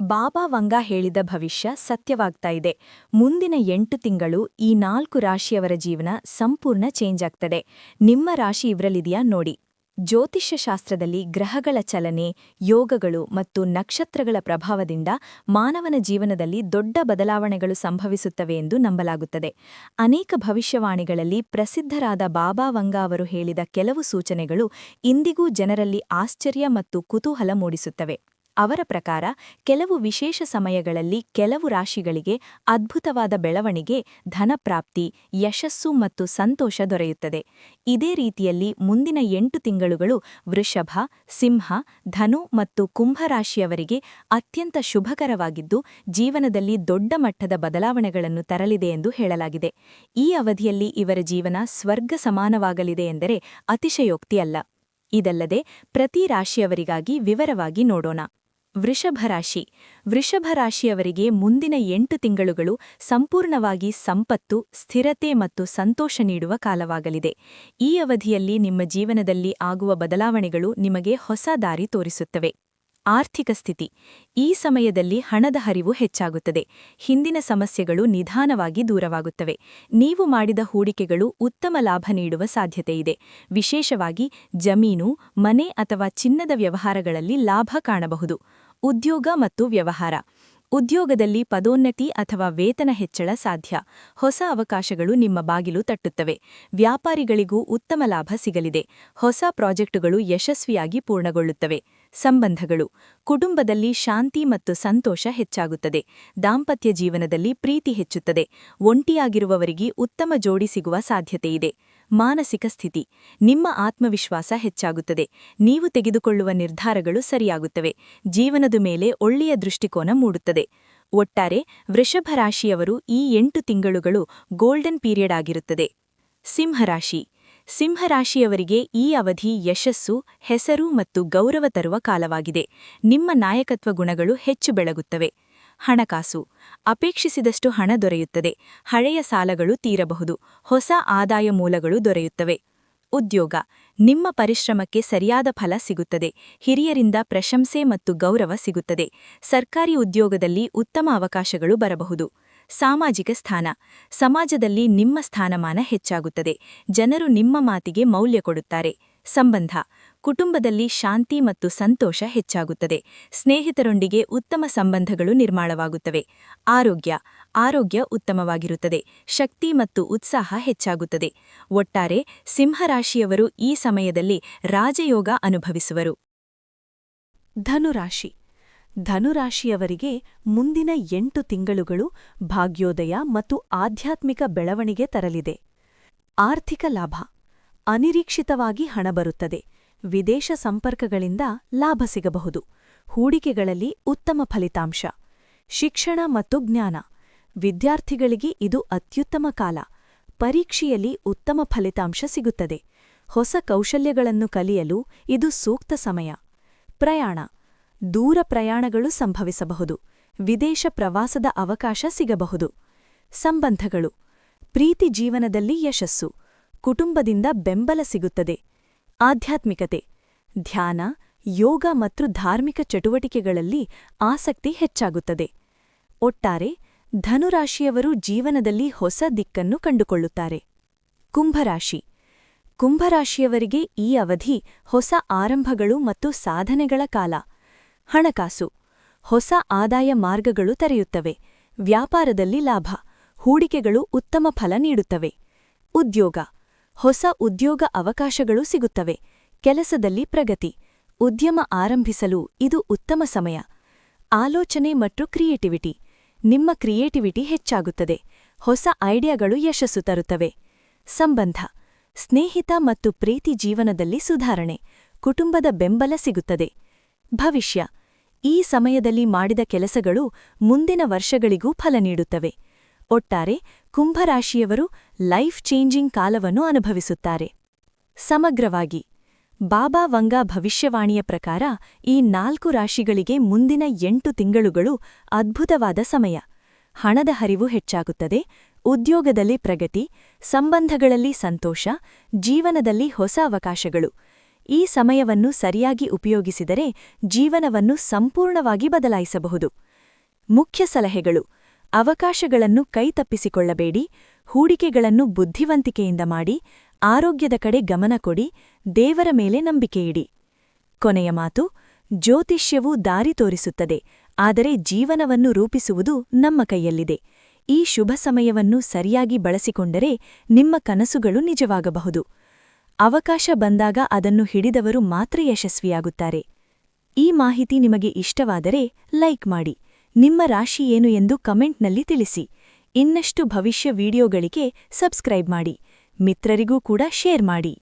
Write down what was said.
ಬಾಬಾ ವಂಗ ಹೇಳಿದ ಭವಿಷ್ಯ ಸತ್ಯವಾಗ್ತಾ ಇದೆ. ಮುಂದಿನ 8 ತಿಂಗಳು ಈ 4 ರಾಶಿಯವರ ಜೀವನ ಸಂಪೂರ್ಣ ಚೇಂಜ್ ಆಗ್ತದೆ. ನಿಮ್ಮ ರಾಶಿ ಇವ್ರಲ್ಲಿದೆಯಾ ನೋಡಿ. ಜ್ಯೋತಿಷ್ಯ ಶಾಸ್ತ್ರದಲ್ಲಿ ಗ್ರಹಗಳ ಚಲನೆ, ಯೋಗಗಳು ಮತ್ತು ನಕ್ಷತ್ರಗಳ ಪ್ರಭಾವದಿಂದ ಮಾನವನ ಜೀವನದಲ್ಲಿ ದೊಡ್ಡ ಬದಲಾವಣೆಗಳು ಸಂಭವಿಸುತ್ತವೆ ಎಂದು ನಂಬಲಾಗುತ್ತದೆ. ಅನೇಕ ಭವಿಷ್ಯವಾಣಿಗಳಲ್ಲಿ ಪ್ರಸಿದ್ಧರಾದ ಬಾಬಾ ವಂಗ ಅವರು ಹೇಳಿದ ಕೆಲವು ಸೂಚನೆಗಳು ಇಂದಿಗೂ ಜನರಲ್ಲಿ ಆಶ್ಚರ್ಯ ಮತ್ತು ಕುತೂಹಲ ಮೂಡಿಸುತ್ತವೆ. ಅವರ ಪ್ರಕಾರ ಕೆಲವು ವಿಶೇಷ ಸಮಯಗಳಲ್ಲಿ ಕೆಲವು ರಾಶಿಗಳಿಗೆ ಅದ್ಭುತವಾದ ಬೆಳವಣಿಗೆ, ಧನಪ್ರಾಪ್ತಿ, ಯಶಸ್ಸು ಮತ್ತು ಸಂತೋಷ ದೊರೆಯುತ್ತದೆ. ಇದೇ ರೀತಿಯಲ್ಲಿ ಮುಂದಿನ 8 ತಿಂಗಳುಗಳು ವೃಷಭ, ಸಿಂಹ, ಧನು ಮತ್ತು ಕುಂಭ ರಾಶಿಯವರಿಗೆ ಅತ್ಯಂತ ಶುಭಕರವಾಗಿದ್ದು ಜೀವನದಲ್ಲಿ ದೊಡ್ಡ ಮಟ್ಟದ ಬದಲಾವಣೆಗಳನ್ನು ತರಲಿದೆ ಎಂದು ಹೇಳಲಾಗಿದೆ. ಈ ಅವಧಿಯಲ್ಲಿ ಇವರ ಜೀವನ ಸ್ವರ್ಗ ಸಮಾನವಾಗಲಿದೆ ಎಂದರೆ ಅತಿಶಯೋಕ್ತಿಯಲ್ಲ. ಇದಲ್ಲದೆ ಪ್ರತಿ ರಾಶಿಯವರಿಗಾಗಿ ವಿವರವಾಗಿ ನೋಡೋಣ. ವೃಷಭ ರಾಶಿಯವರಿಗೆ ಮುಂದಿನ 8 ತಿಂಗಳುಗಳು ಸಂಪೂರ್ಣವಾಗಿ ಸಂಪತ್ತು, ಸ್ಥಿರತೆ ಮತ್ತು ಸಂತೋಷ ನೀಡುವ ಕಾಲವಾಗಲಿದೆ. ಈ ಅವಧಿಯಲ್ಲಿ ನಿಮ್ಮ ಜೀವನದಲ್ಲಿ ಆಗುವ ಬದಲಾವಣೆಗಳು ನಿಮಗೆ ಹೊಸ ದಾರಿ ತೋರಿಸುತ್ತವೆ. ಆರ್ಥಿಕ ಸ್ಥಿತಿ. ಈ ಸಮಯದಲ್ಲಿ ಹಣದ ಹರಿವು ಹೆಚ್ಚಾಗುತ್ತದೆ. ಹಿಂದಿನ ಸಮಸ್ಯೆಗಳು ನಿಧಾನವಾಗಿ ದೂರವಾಗುತ್ತವೆ. ನೀವು ಮಾಡಿದ ಹೂಡಿಕೆಗಳು ಉತ್ತಮ ಲಾಭ ನೀಡುವ ಸಾಧ್ಯತೆಯಿದೆ. ವಿಶೇಷವಾಗಿ ಜಮೀನು, ಮನೆ ಅಥವಾ ಚಿನ್ನದ ವ್ಯವಹಾರಗಳಲ್ಲಿ ಲಾಭ ಕಾಣಬಹುದು. ಉದ್ಯೋಗ ಮತ್ತು ವ್ಯವಹಾರ. ಉದ್ಯೋಗದಲ್ಲಿ ಪದೋನ್ನತಿ ಅಥವಾ ವೇತನ ಹೆಚ್ಚಳ ಸಾಧ್ಯ. ಹೊಸ ಅವಕಾಶಗಳು ನಿಮ್ಮ ಬಾಗಿಲು ತಟ್ಟುತ್ತವೆ. ವ್ಯಾಪಾರಿಗಳಿಗೂ ಉತ್ತಮ ಲಾಭ ಸಿಗಲಿದೆ. ಹೊಸ ಪ್ರಾಜೆಕ್ಟುಗಳು ಯಶಸ್ವಿಯಾಗಿ ಪೂರ್ಣಗೊಳ್ಳುತ್ತವೆ. ಸಂಬಂಧಗಳು. ಕುಟುಂಬದಲ್ಲಿ ಶಾಂತಿ ಮತ್ತು ಸಂತೋಷ ಹೆಚ್ಚಾಗುತ್ತದೆ. ದಾಂಪತ್ಯ ಜೀವನದಲ್ಲಿ ಪ್ರೀತಿ ಹೆಚ್ಚುತ್ತದೆ. ಒಂಟಿಯಾಗಿರುವವರಿಗೆ ಉತ್ತಮ ಜೋಡಿ ಸಿಗುವ ಸಾಧ್ಯತೆಯಿದೆ. ಮಾನಸಿಕ ಸ್ಥಿತಿ. ನಿಮ್ಮ ಆತ್ಮವಿಶ್ವಾಸ ಹೆಚ್ಚಾಗುತ್ತದೆ. ನೀವು ತೆಗೆದುಕೊಳ್ಳುವ ನಿರ್ಧಾರಗಳು ಸರಿಯಾಗುತ್ತವೆ. ಜೀವನದ ಮೇಲೆ ಒಳ್ಳೆಯ ದೃಷ್ಟಿಕೋನ ಮೂಡುತ್ತದೆ. ಒಟ್ಟಾರೆ ವೃಷಭ ರಾಶಿಯವರು ಈ 8 ತಿಂಗಳುಗಳು ಗೋಲ್ಡನ್ ಪೀರಿಯಡ್ ಆಗಿರುತ್ತದೆ. ಸಿಂಹರಾಶಿಯವರಿಗೆ ಈ ಅವಧಿ ಯಶಸ್ಸು, ಹೆಸರು ಮತ್ತು ಗೌರವ ತರುವ ಕಾಲವಾಗಿದೆ. ನಿಮ್ಮ ನಾಯಕತ್ವ ಗುಣಗಳು ಹೆಚ್ಚು ಬೆಳಗುತ್ತವೆ. ಹಣಕಾಸು. ಅಪೇಕ್ಷಿಸಿದಷ್ಟು ಹಣ ದೊರೆಯುತ್ತದೆ. ಹಳೆಯ ಸಾಲಗಳು ತೀರಬಹುದು. ಹೊಸ ಆದಾಯ ಮೂಲಗಳು ದೊರೆಯುತ್ತವೆ. ಉದ್ಯೋಗ. ನಿಮ್ಮ ಪರಿಶ್ರಮಕ್ಕೆ ಸರಿಯಾದ ಫಲ ಸಿಗುತ್ತದೆ. ಹಿರಿಯರಿಂದ ಪ್ರಶಂಸೆ ಮತ್ತು ಗೌರವ ಸಿಗುತ್ತದೆ. ಸರ್ಕಾರಿ ಉದ್ಯೋಗದಲ್ಲಿ ಉತ್ತಮ ಅವಕಾಶಗಳು ಬರಬಹುದು. ಸಾಮಾಜಿಕ ಸ್ಥಾನ. ಸಮಾಜದಲ್ಲಿ ನಿಮ್ಮ ಸ್ಥಾನಮಾನ ಹೆಚ್ಚಾಗುತ್ತದೆ. ಜನರು ನಿಮ್ಮ ಮಾತಿಗೆ ಮೌಲ್ಯ ಕೊಡುತ್ತಾರೆ. ಸಂಬಂಧ. ಕುಟುಂಬದಲ್ಲಿ ಶಾಂತಿ ಮತ್ತು ಸಂತೋಷ ಹೆಚ್ಚಾಗುತ್ತದೆ. ಸ್ನೇಹಿತರೊಂದಿಗೆ ಉತ್ತಮ ಸಂಬಂಧಗಳು ನಿರ್ಮಾಣವಾಗುತ್ತವೆ. ಆರೋಗ್ಯ ಉತ್ತಮವಾಗಿರುತ್ತದೆ. ಶಕ್ತಿ ಮತ್ತು ಉತ್ಸಾಹ ಹೆಚ್ಚಾಗುತ್ತದೆ. ಒಟ್ಟಾರೆ ಸಿಂಹರಾಶಿಯವರು ಈ ಸಮಯದಲ್ಲಿ ರಾಜಯೋಗ ಅನುಭವಿಸುವರು. ಧನುರಾಶಿಯವರಿಗೆ ಮುಂದಿನ 8 ತಿಂಗಳುಗಳು ಭಾಗ್ಯೋದಯ ಮತ್ತು ಆಧ್ಯಾತ್ಮಿಕ ಬೆಳವಣಿಗೆ ತರಲಿದೆ. ಆರ್ಥಿಕ ಲಾಭ. ಅನಿರೀಕ್ಷಿತವಾಗಿ ಹಣ ಬರುತ್ತದೆ. ವಿದೇಶ ಸಂಪರ್ಕಗಳಿಂದ ಲಾಭ ಸಿಗಬಹುದು. ಹೂಡಿಕೆಗಳಲ್ಲಿ ಉತ್ತಮ ಫಲಿತಾಂಶ. ಶಿಕ್ಷಣ ಮತ್ತು ಜ್ಞಾನ. ವಿದ್ಯಾರ್ಥಿಗಳಿಗೆ ಇದು ಅತ್ಯುತ್ತಮ ಕಾಲ. ಪರೀಕ್ಷೆಯಲ್ಲಿ ಉತ್ತಮ ಫಲಿತಾಂಶ ಸಿಗುತ್ತದೆ. ಹೊಸ ಕೌಶಲ್ಯಗಳನ್ನು ಕಲಿಯಲು ಇದು ಸೂಕ್ತ ಸಮಯ. ಪ್ರಯಾಣ. ದೂರ ಪ್ರಯಾಣಗಳು ಸಂಭವಿಸಬಹುದು. ವಿದೇಶ ಪ್ರವಾಸದ ಅವಕಾಶ ಸಿಗಬಹುದು. ಸಂಬಂಧಗಳು. ಪ್ರೀತಿ ಜೀವನದಲ್ಲಿ ಯಶಸ್ಸು. ಕುಟುಂಬದಿಂದ ಬೆಂಬಲ ಸಿಗುತ್ತದೆ. ಆಧ್ಯಾತ್ಮಿಕತೆ. ಧ್ಯಾನ, ಯೋಗ ಮತ್ತು ಧಾರ್ಮಿಕ ಚಟುವಟಿಕೆಗಳಲ್ಲಿ ಆಸಕ್ತಿ ಹೆಚ್ಚಾಗುತ್ತದೆ. ಒಟ್ಟಾರೆ ಧನುರಾಶಿಯವರು ಜೀವನದಲ್ಲಿ ಹೊಸ ದಿಕ್ಕನ್ನು ಕಂಡುಕೊಳ್ಳುತ್ತಾರೆ. ಕುಂಭರಾಶಿಯವರಿಗೆ ಈ ಅವಧಿ ಹೊಸ ಆರಂಭಗಳು ಮತ್ತು ಸಾಧನೆಗಳ ಕಾಲ. ಹಣಕಾಸು. ಹೊಸ ಆದಾಯ ಮಾರ್ಗಗಳು ತೆರೆಯುತ್ತವೆ. ವ್ಯಾಪಾರದಲ್ಲಿ ಲಾಭ. ಹೂಡಿಕೆಗಳು ಉತ್ತಮ ಫಲ ನೀಡುತ್ತವೆ. ಉದ್ಯೋಗ. ಹೊಸ ಉದ್ಯೋಗ ಅವಕಾಶಗಳು ಸಿಗುತ್ತವೆ. ಕೆಲಸದಲ್ಲಿ ಪ್ರಗತಿ. ಉದ್ಯಮ ಆರಂಭಿಸಲು ಇದು ಉತ್ತಮ ಸಮಯ. ಆಲೋಚನೆ ಮತ್ತು ಕ್ರಿಯೇಟಿವಿಟಿ. ನಿಮ್ಮ ಕ್ರಿಯೇಟಿವಿಟಿ ಹೆಚ್ಚಾಗುತ್ತದೆ. ಹೊಸ ಐಡಿಯಾಗಳು ಯಶಸ್ಸು ತರುತ್ತವೆ. ಸಂಬಂಧ. ಸ್ನೇಹಿತ ಮತ್ತು ಪ್ರೀತಿ ಜೀವನದಲ್ಲಿ ಸುಧಾರಣೆ. ಕುಟುಂಬದ ಬೆಂಬಲ ಸಿಗುತ್ತದೆ. ಭವಿಷ್ಯ. ಈ ಸಮಯದಲ್ಲಿ ಮಾಡಿದ ಕೆಲಸಗಳು ಮುಂದಿನ ವರ್ಷಗಳಿಗೂ ಫಲ ನೀಡುತ್ತವೆ. ಒಟ್ಟಾರೆ ಕುಂಭರಾಶಿಯವರು ಲೈಫ್ ಚೇಂಜಿಂಗ್ ಕಾಲವನ್ನು ಅನುಭವಿಸುತ್ತಾರೆ. ಸಮಗ್ರವಾಗಿ ಬಾಬಾ ವಂಗ ಭವಿಷ್ಯವಾಣಿಯ ಪ್ರಕಾರ ಈ 4 ರಾಶಿಗಳಿಗೆ ಮುಂದಿನ 8 ತಿಂಗಳುಗಳು ಅದ್ಭುತವಾದ ಸಮಯ. ಹಣದ ಹರಿವು ಹೆಚ್ಚಾಗುತ್ತದೆ. ಉದ್ಯೋಗದಲ್ಲಿ ಪ್ರಗತಿ, ಸಂಬಂಧಗಳಲ್ಲಿ ಸಂತೋಷ, ಜೀವನದಲ್ಲಿ ಹೊಸ ಅವಕಾಶಗಳು. ಈ ಸಮಯವನ್ನು ಸರಿಯಾಗಿ ಉಪಯೋಗಿಸಿದರೆ ಜೀವನವನ್ನು ಸಂಪೂರ್ಣವಾಗಿ ಬದಲಾಯಿಸಬಹುದು. ಮುಖ್ಯ ಸಲಹೆಗಳು: ಅವಕಾಶಗಳನ್ನು ಕೈತಪ್ಪಿಸಿಕೊಳ್ಳಬೇಡಿ, ಹೂಡಿಕೆಗಳನ್ನು ಬುದ್ಧಿವಂತಿಕೆಯಿಂದ ಮಾಡಿ, ಆರೋಗ್ಯದ ಕಡೆ ಗಮನ ಕೊಡಿ, ದೇವರ ಮೇಲೆ ನಂಬಿಕೆಯಿಡಿ. ಕೊನೆಯ ಮಾತು: ಜ್ಯೋತಿಷ್ಯವು ದಾರಿ ತೋರಿಸುತ್ತದೆ, ಆದರೆ ಜೀವನವನ್ನು ರೂಪಿಸುವುದು ನಮ್ಮ ಕೈಯಲ್ಲಿದೆ. ಈ ಶುಭ ಸಮಯವನ್ನು ಸರಿಯಾಗಿ ಬಳಸಿಕೊಂಡರೆ ನಿಮ್ಮ ಕನಸುಗಳು ನಿಜವಾಗಬಹುದು. ಅವಕಾಶ ಬಂದಾಗ ಅದನ್ನು ಹಿಡಿದವರು ಮಾತ್ರ ಯಶಸ್ವಿಯಾಗುತ್ತಾರೆ. ಈ ಮಾಹಿತಿ ನಿಮಗೆ ಇಷ್ಟವಾದರೆ ಲೈಕ್ ಮಾಡಿ, ನಿಮ್ಮ ರಾಶಿ ಏನು ಎಂದು ಕಮೆಂಟ್ನಲ್ಲಿ ತಿಳಿಸಿ. ಇನ್ನಷ್ಟು ಭವಿಷ್ಯ ವಿಡಿಯೋಗಳಿಗೆ ಸಬ್ಸ್ಕ್ರೈಬ್ ಮಾಡಿ, ಮಿತ್ರರಿಗೂ ಕೂಡ ಶೇರ್ ಮಾಡಿ.